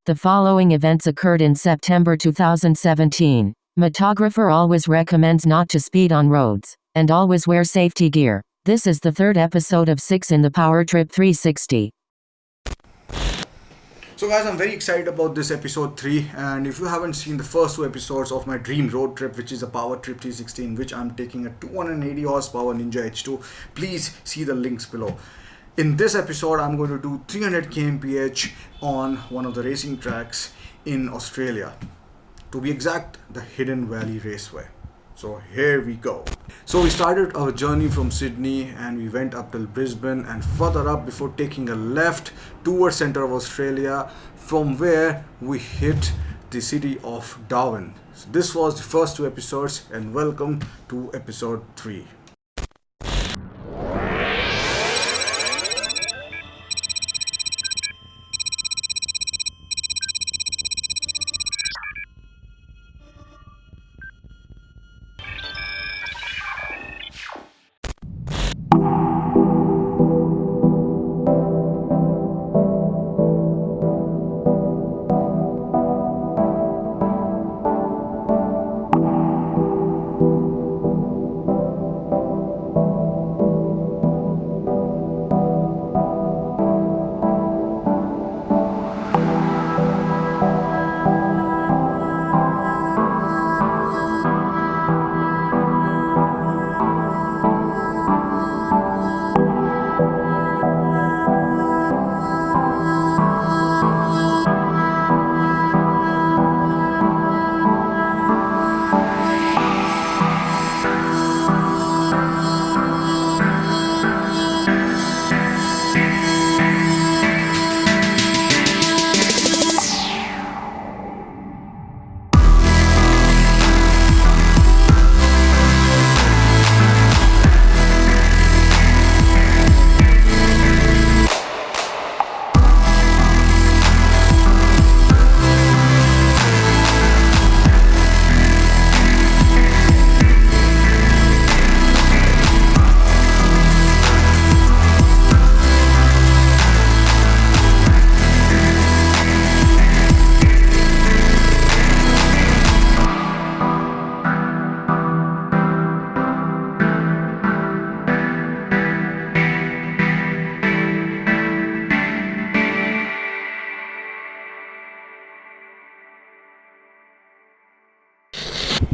The following events occurred in September 2017. MotoGrapher always recommends not to speed on roads, and always wear safety gear. This is the third episode of 6 in the Power Trip 360. So guys, I'm very excited about this episode 3, and if you haven't seen the first 2 episodes of my dream road trip, which is a Power Trip 360, in which I'm taking a 280 horsepower Ninja H2, please see the links below. In this episode, I'm going to do 300 kmph on one of the racing tracks in Australia. To be exact, the Hidden Valley Raceway. So here we go. So we started our journey from Sydney and we went up till Brisbane and further up before taking a left towards center of Australia, from where we hit the city of Darwin. So this was the first 2 episodes, and welcome to episode 3.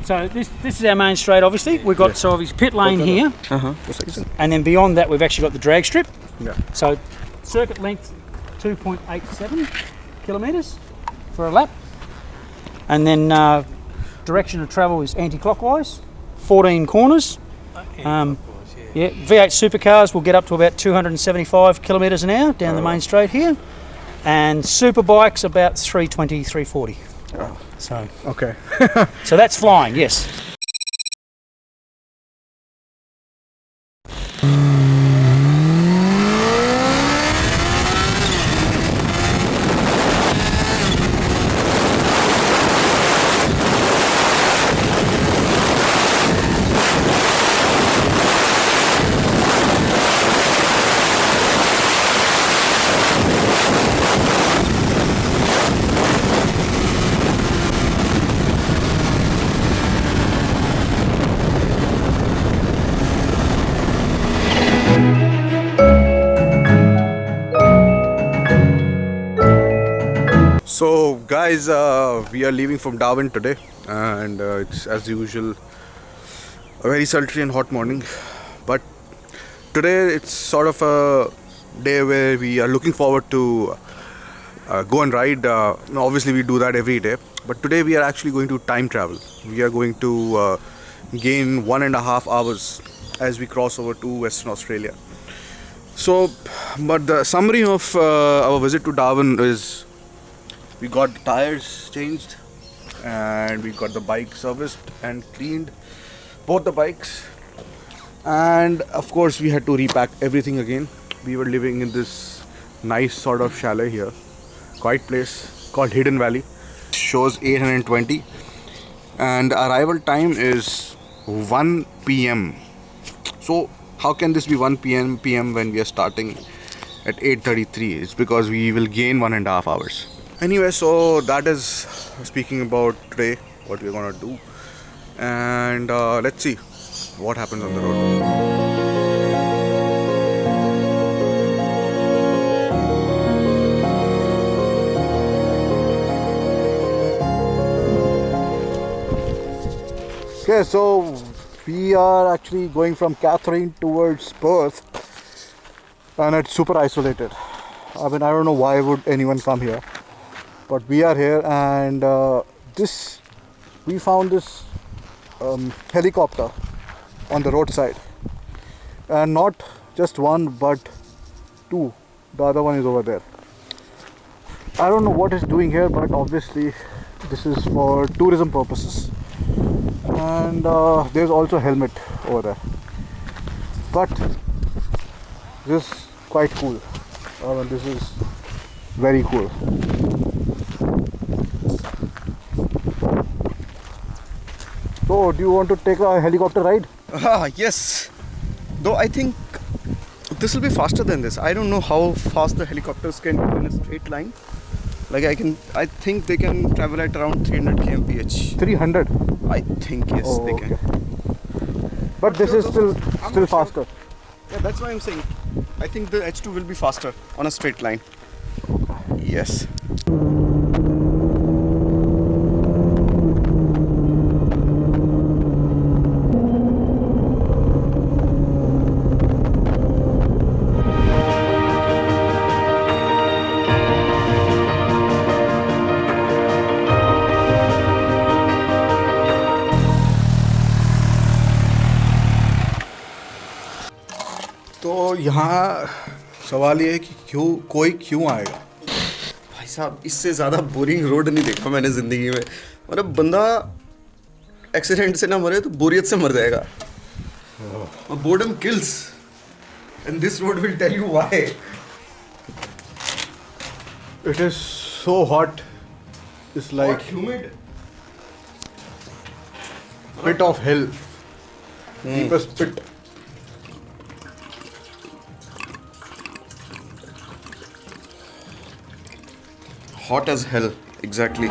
So this is our main straight, obviously. We've got so obviously pit lane here, and then beyond that we've actually got the drag strip. Yeah. So circuit length 2.87 kilometres for a lap, and then direction of travel is anti-clockwise, 14 corners. V8 supercars will get up to about 275 kilometres an hour down the main straight here, and super bikes about 320, 340. Oh. So Okay. so that's flying, yes. So guys, we are leaving from Darwin today, and it's as usual a very sultry and hot morning, but today it's sort of a day where we are looking forward to go and ride. Obviously we do that every day, but today we are actually going to time travel. We are going to gain 1.5 hours as we cross over to Western Australia. So, but the summary of our visit to Darwin is, we got the tires changed and we got the bike serviced and cleaned, both the bikes, and of course we had to repack everything again. We were living in this nice sort of chalet here, quiet place called Hidden Valley. Shows 820 and arrival time is 1 p.m. So how can this be 1 p.m. when we are starting at 8:33? It's because we will gain 1.5 hours. Anyway, so that is speaking about today, what we're gonna do, and let's see what happens on the road. Okay, so we are actually going from Catherine towards Perth, and it's super isolated. I mean, I don't know why would anyone come here, but we are here, and we found this helicopter on the roadside, and not just one but two. The other one is over there. I don't know what it's doing here, but obviously this is for tourism purposes. And there's also a helmet over there, but this is quite cool. This is very cool. So do you want to take a helicopter ride? Yes, though I think this will be faster than this. I don't know how fast the helicopters can go in a straight line. Like I think they can travel at around 300 kmph. 300? I think yes, Oh, they okay. can. But this is still not sure. faster. Yeah, that's why I'm saying. I think the H2 will be faster on a straight line. Yes. तो यहाँ सवाल ये है कि कोई क्यों आएगा? भाई साहब, इससे ज़्यादा बोरिंग रोड नहीं देखा मैंने ज़िंदगी में. मतलब बंदा एक्सीडेंट से ना मरे तो बोरियत से मर जाएगा. Boredom kills and this road will tell you why. It is so hot. It's like humid. pit of hell. Deepest pit. Hot as hell, exactly.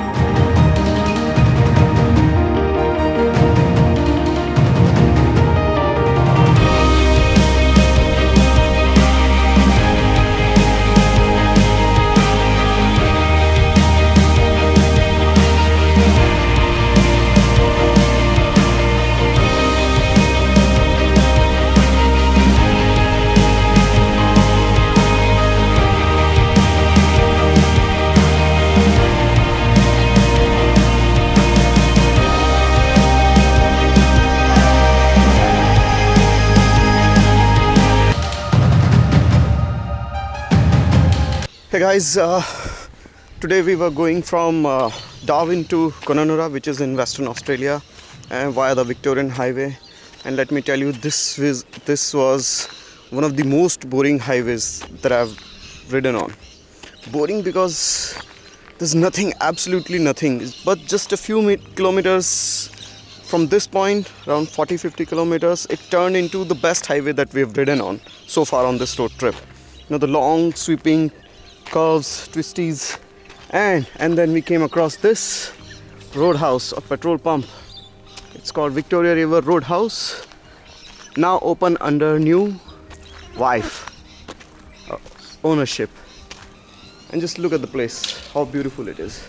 Hey guys, today we were going from Darwin to Conanura, which is in Western Australia, and via the Victorian Highway. And let me tell you, this was one of the most boring highways that I've ridden on. Boring because there's nothing, absolutely nothing, but just a few kilometers from this point, around 40-50 kilometers, it turned into the best highway that we've ridden on so far on this road trip. You know, the long sweeping curves, twisties, and then we came across this roadhouse or petrol pump. It's called Victoria River Roadhouse, now open under new wife ownership. And just look at the place, how beautiful it is.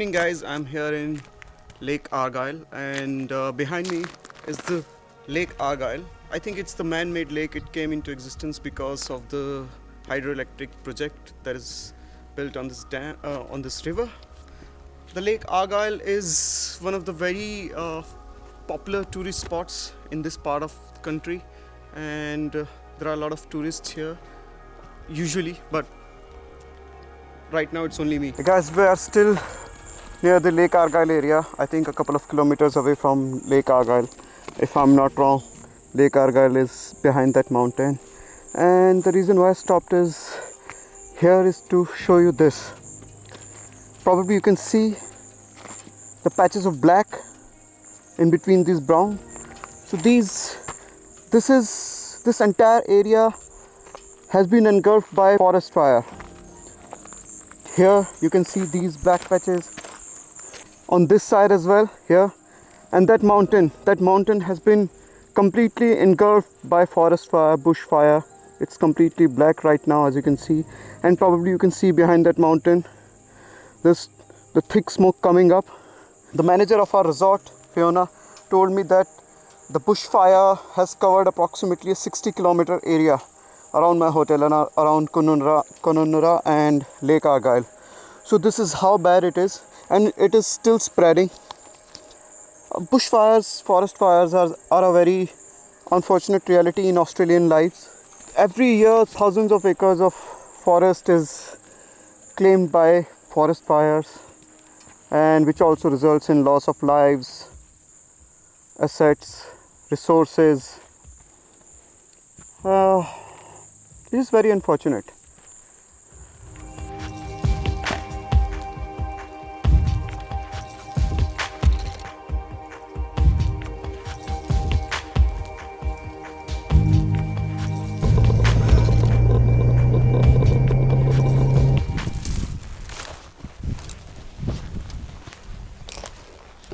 evening, guys. I'm here in Lake Argyle, and behind me is the Lake Argyle. I think it's the man-made lake. It came into existence because of the hydroelectric project that is built on this dam, on this river. The Lake Argyle is one of the very popular tourist spots in this part of the country, and there are a lot of tourists here usually, but right now it's only me. Guys, we are still near the Lake Argyle area. I think a couple of kilometers away from Lake Argyle. If I'm not wrong, Lake Argyle is behind that mountain. And the reason why I stopped is here is to show you this. Probably you can see the patches of black in between these brown. So this entire area has been engulfed by forest fire. Here you can see these black patches on this side as well here, and that mountain has been completely engulfed by forest fire, bush fire. It's completely black right now, as you can see, and probably you can see behind that mountain there's the thick smoke coming up. The manager of our resort, Fiona, told me that the bushfire has covered approximately a 60-kilometer area around my hotel and around Cononura and Lake Argyle. So this is how bad it is, and it is still spreading. Bushfires, forest fires are a very unfortunate reality in Australian lives. Every year thousands of acres of forest is claimed by forest fires, and which also results in loss of lives, assets, resources. It is very unfortunate.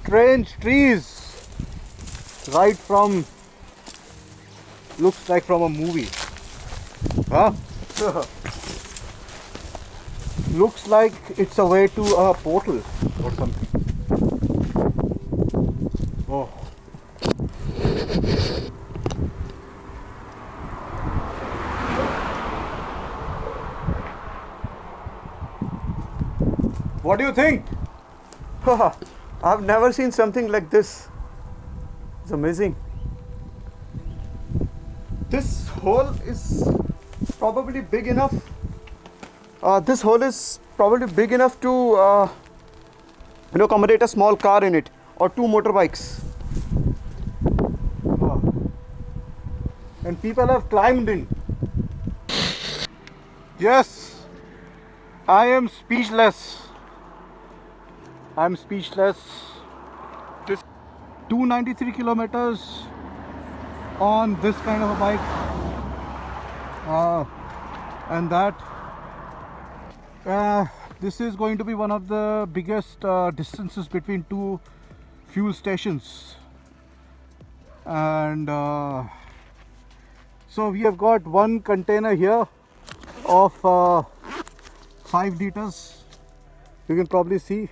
Strange trees, right from, looks like from a movie. Huh? Looks like it's a way to a portal or something. Oh. What do you think? I've never seen something like this. It's amazing. This hole is probably big enough. This hole is probably big enough to accommodate a small car in it, or 2 motorbikes. And people have climbed in. Yes, I am speechless. I'm speechless. This 293 kilometers on this kind of a bike, and that this is going to be one of the biggest distances between 2 fuel stations. And so we have got one container here of 5 liters, you can probably see,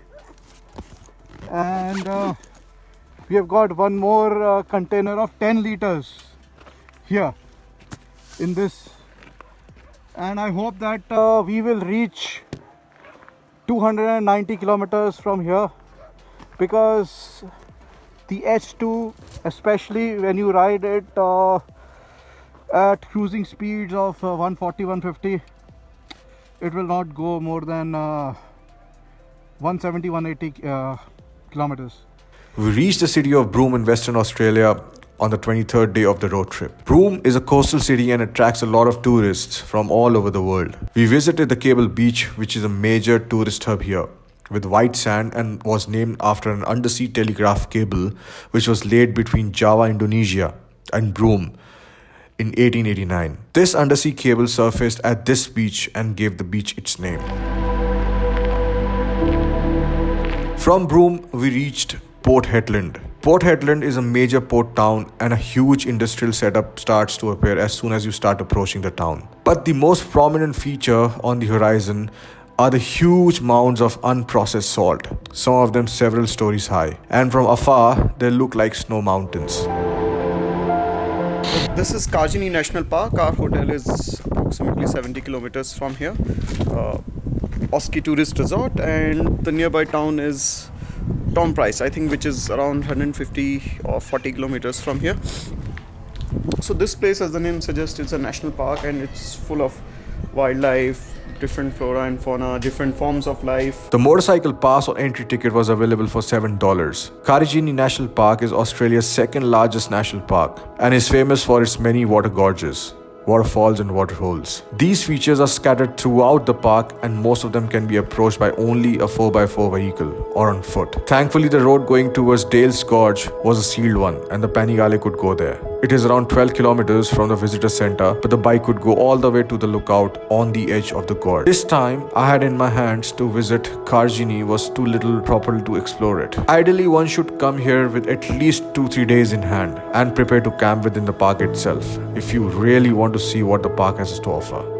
and we have got one more container of 10 liters here in this, and I hope that we will reach 290 kilometers from here, because the H2, especially when you ride it at cruising speeds of 140, 150, it will not go more than 170, 180 kilometers. We reached the city of Broome in Western Australia on the 23rd day of the road trip. Broome is a coastal city and attracts a lot of tourists from all over the world. We visited the Cable Beach, which is a major tourist hub here, with white sand, and was named after an undersea telegraph cable which was laid between Java, Indonesia and Broome in 1889. This undersea cable surfaced at this beach and gave the beach its name. From Broome, we reached Port Hedland. Port Hedland is a major port town, and a huge industrial setup starts to appear as soon as you start approaching the town. But the most prominent feature on the horizon are the huge mounds of unprocessed salt, some of them several stories high, and from afar they look like snow mountains. This is Kajini National Park. Our hotel is approximately 70 kilometers from here. Oski Tourist Resort, and the nearby town is Tom Price, I think, which is around 150 or 40 kilometers from here. So this place, as the name suggests, it's a national park and it's full of wildlife, different flora and fauna, different forms of life. The motorcycle pass or entry ticket was available for $7. Karijini National Park is Australia's second largest national park and is famous for its many water gorges, waterfalls and waterholes. These features are scattered throughout the park and most of them can be approached by only a 4x4 vehicle or on foot. Thankfully, the road going towards Dale's Gorge was a sealed one and the Panigale could go there. It is around 12 kilometers from the visitor center, but the bike could go all the way to the lookout on the edge of the gorge. This time, I had in my hands to visit Karijini was too little proper to explore it. Ideally, one should come here with at least 2-3 days in hand and prepare to camp within the park itself if you really want to see what the park has to offer.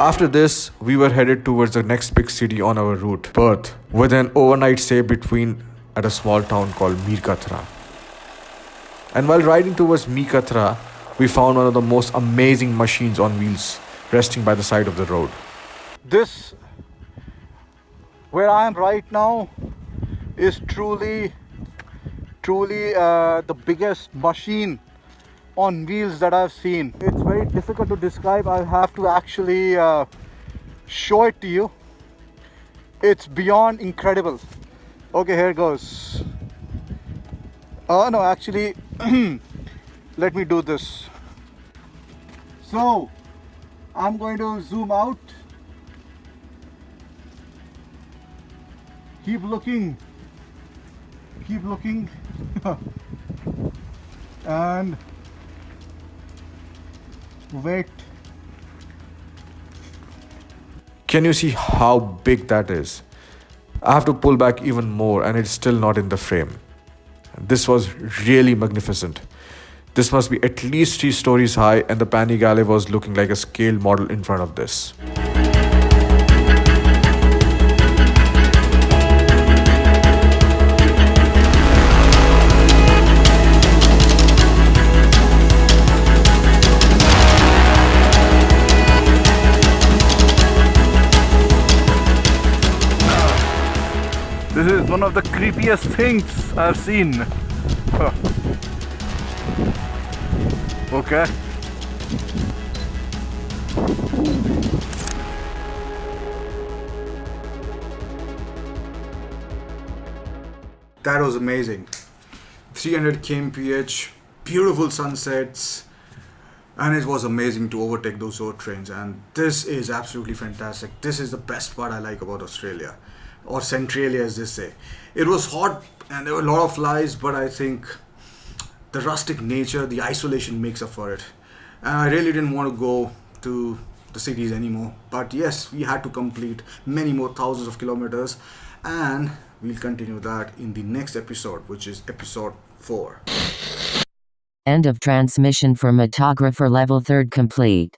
After this, we were headed towards the next big city on our route, Perth, with an overnight stay between at a small town called Meerkatra. And while riding towards Meerkatra, we found one of the most amazing machines on wheels resting by the side of the road. This, where I am right now, is truly the biggest machine on wheels that I've seen. It's very difficult to describe. I'll have to actually show it to you. It's beyond incredible. Okay, here goes. Oh no, actually let me do this. So I'm going to zoom out. Keep looking and wait. Can you see how big that is? I have to pull back even more and it's still not in the frame. This was really magnificent. This must be at least 3 stories high and the Panigale was looking like a scale model in front of this. This is one of the creepiest things I've seen. Huh. Okay. That was amazing. 300 kmph, beautiful sunsets, and it was amazing to overtake those road trains. And this is absolutely fantastic. This is the best part I like about Australia, or Centralia as they say. It was hot and there were a lot of flies, but I think the rustic nature, the isolation makes up for it. And I really didn't want to go to the the cities anymore. But yes, we had to complete many more thousands of kilometers, and we'll continue that in the next episode, which is episode 4. End of transmission for MotoGrapher level 3 complete.